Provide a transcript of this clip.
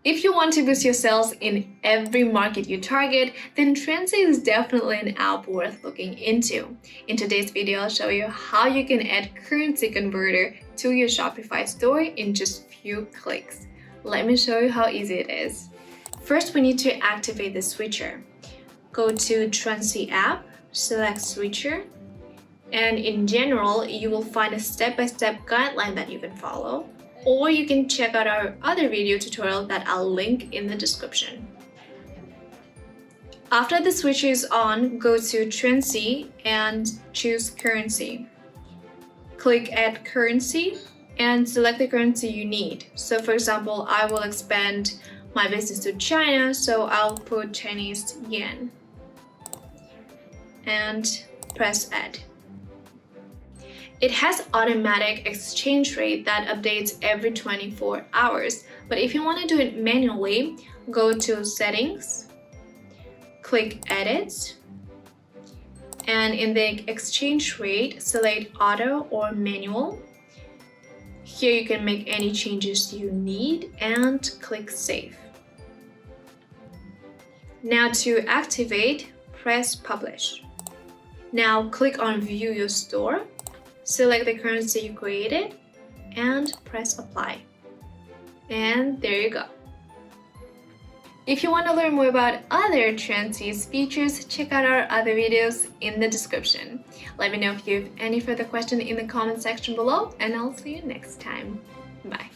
If you want to boost your sales in every market you target, then Transcy is definitely an app worth looking into. In today's video, I'll show you how you can add currency converter to your Shopify store in just few clicks. Let me show you how easy it is. First, we need to activate the switcher. Go to Transcy app, select switcher, and in general, you will find a step-by-step guideline that you can follow. Or you can check out our other video tutorial that I'll link in the description. After the switcher is on, go to Transcy and choose currency. Click Add Currency and select the currency you need. So for example, I will expand my business to China, so I'll put Chinese yen and press Add. It has automatic exchange rate that updates every 24 hours. But if you want to do it manually, go to Settings, click Edit, and in the exchange rate, select Auto or Manual. Here you can make any changes you need and click Save. Now to activate, press Publish. Now click on View Your Store. Select the currency you created and press Apply. And there you go. If you want to learn more about other Transcy's features, check out our other videos in the description. Let me know if you have any further questions in the comment section below, and I'll see you next time. Bye.